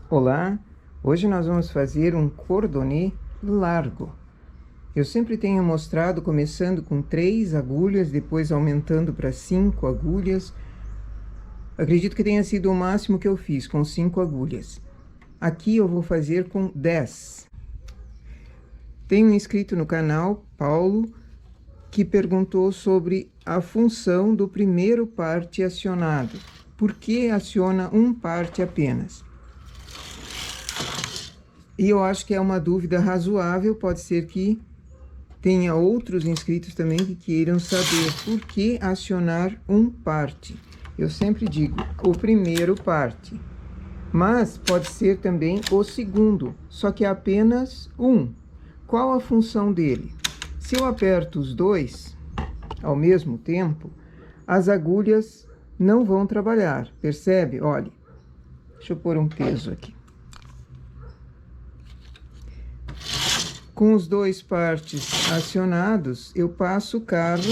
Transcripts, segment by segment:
Olá, hoje nós vamos fazer um cordonê largo. Eu sempre tenho mostrado começando com 3 agulhas, depois aumentando para 5 agulhas. Acredito que tenha sido o máximo que eu fiz, com 5 agulhas. Aqui eu vou fazer com 10. Tem um inscrito no canal, Paulo, que perguntou sobre a função do primeiro parte acionado. Por que aciona um parte apenas? E eu acho que é uma dúvida razoável, pode ser que tenha outros inscritos também que queiram saber por que acionar um parte. Eu sempre digo o primeiro parte, mas pode ser também o segundo, só que é apenas um. Qual a função dele? Se eu aperto os dois ao mesmo tempo, as agulhas não vão trabalhar, percebe? Olha, deixa eu pôr um peso aqui. Com os 2 partes acionados, eu passo o carro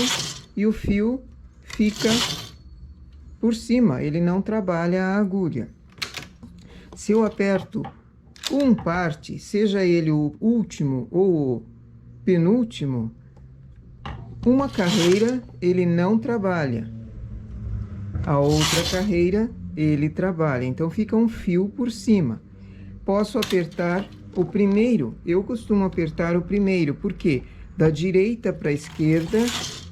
e o fio fica por cima, ele não trabalha a agulha. Se eu aperto um parte, seja ele o último ou o penúltimo, uma carreira ele não trabalha, a outra carreira ele trabalha, então fica um fio por cima. Posso apertar o primeiro, eu costumo apertar o primeiro, porque da direita para a esquerda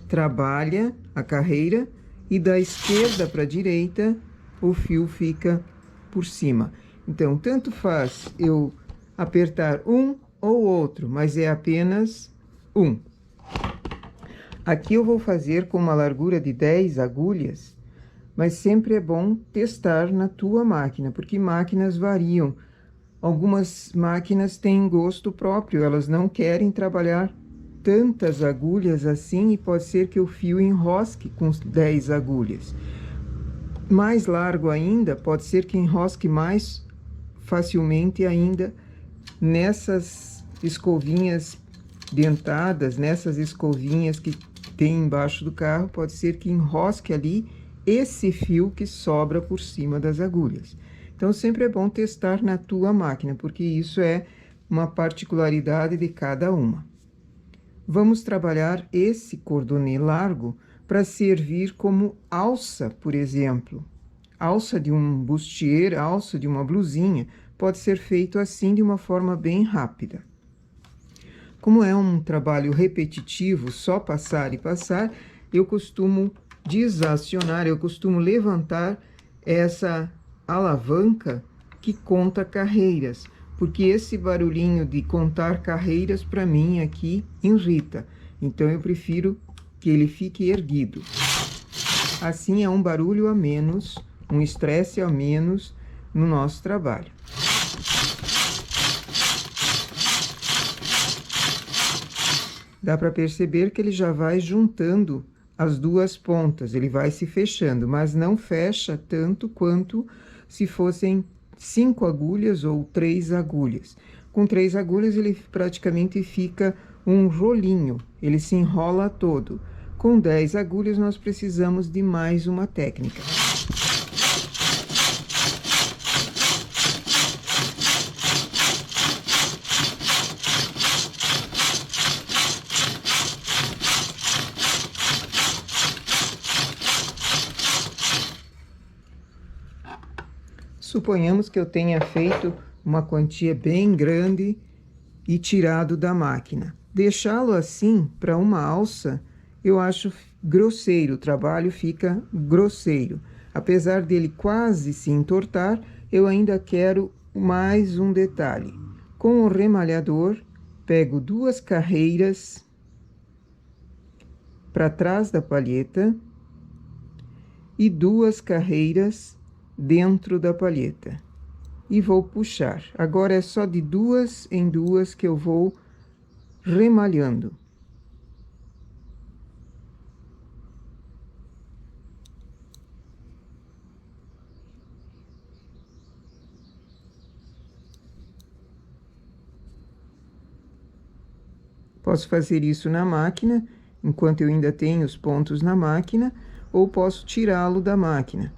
trabalha a carreira e da esquerda para a direita o fio fica por cima. Então, tanto faz eu apertar um ou outro, mas é apenas um. Aqui eu vou fazer com uma largura de 10 agulhas, mas sempre é bom testar na tua máquina, porque máquinas variam. Algumas máquinas têm gosto próprio, elas não querem trabalhar tantas agulhas assim e pode ser que o fio enrosque com 10 agulhas. Mais largo ainda, pode ser que enrosque mais facilmente ainda nessas escovinhas dentadas, nessas escovinhas que tem embaixo do carro, pode ser que enrosque ali esse fio que sobra por cima das agulhas. Então, sempre é bom testar na tua máquina, porque isso é uma particularidade de cada uma. Vamos trabalhar esse cordonê largo para servir como alça, por exemplo. Alça de um bustier, alça de uma blusinha, pode ser feito assim de uma forma bem rápida. Como é um trabalho repetitivo, só passar e passar, eu costumo desacionar, eu costumo levantar essa alavanca que conta carreiras, porque esse barulhinho de contar carreiras para mim aqui irrita. Então eu prefiro que ele fique erguido. Assim é um barulho a menos, um estresse a menos no nosso trabalho. Dá para perceber que ele já vai juntando as 2 pontas, ele vai se fechando, mas não fecha tanto quanto se fossem 5 agulhas ou 3 agulhas. Com 3 agulhas ele praticamente fica um rolinho, ele se enrola todo. Com 10 agulhas nós precisamos de mais uma técnica. Suponhamos que eu tenha feito uma quantia bem grande e tirado da máquina. Deixá-lo assim para uma alça, eu acho grosseiro, o trabalho fica grosseiro. Apesar dele quase se entortar, eu ainda quero mais um detalhe. Com o remalhador, pego 2 carreiras para trás da palheta e 2 carreiras dentro da palheta e vou puxar. Agora é só de 2 em 2 que eu vou remalhando. Posso fazer isso na máquina, enquanto eu ainda tenho os pontos na máquina, ou posso tirá-lo da máquina.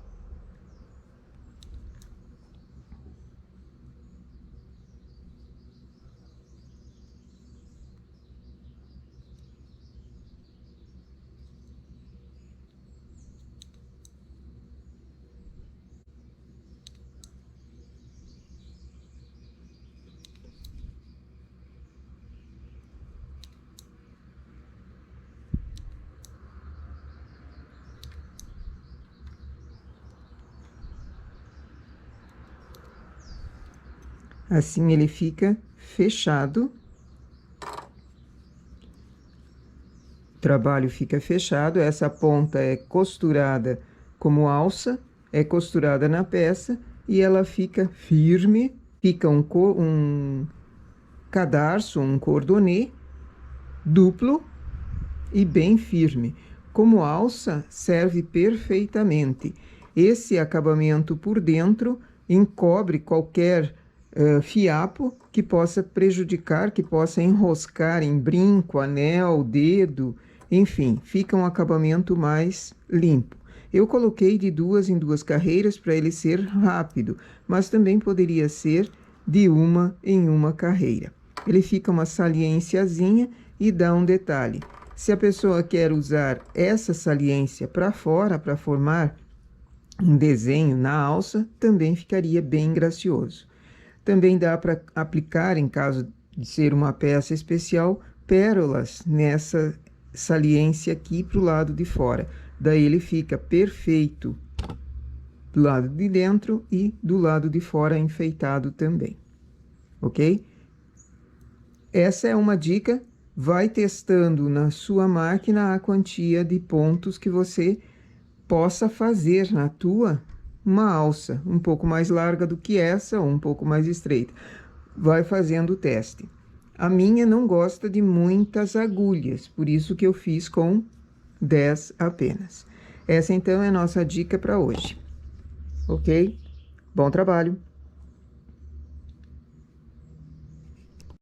Assim ele fica fechado. O trabalho fica fechado, essa ponta é costurada como alça, é costurada na peça e ela fica firme, fica um cadarço, um cordonê duplo e bem firme. Como alça, serve perfeitamente. Esse acabamento por dentro encobre qualquer fiapo que possa prejudicar, que possa enroscar em brinco, anel, dedo, enfim, fica um acabamento mais limpo. Eu coloquei de 2 em 2 carreiras para ele ser rápido, mas também poderia ser de 1 em 1 carreira. Ele fica uma saliênciazinha e dá um detalhe. Se a pessoa quer usar essa saliência para fora, para formar um desenho na alça, também ficaria bem gracioso. Também dá para aplicar, em caso de ser uma peça especial, pérolas nessa saliência aqui para o lado de fora. Daí ele fica perfeito do lado de dentro e do lado de fora enfeitado também. Ok? Essa é uma dica. Vai testando na sua máquina a quantia de pontos que você possa fazer na tua uma alça um pouco mais larga do que essa ou um pouco mais estreita. Vai fazendo o teste. A minha não gosta de muitas agulhas, por isso que eu fiz com 10 apenas. Essa então é a nossa dica para hoje. Ok? Bom trabalho!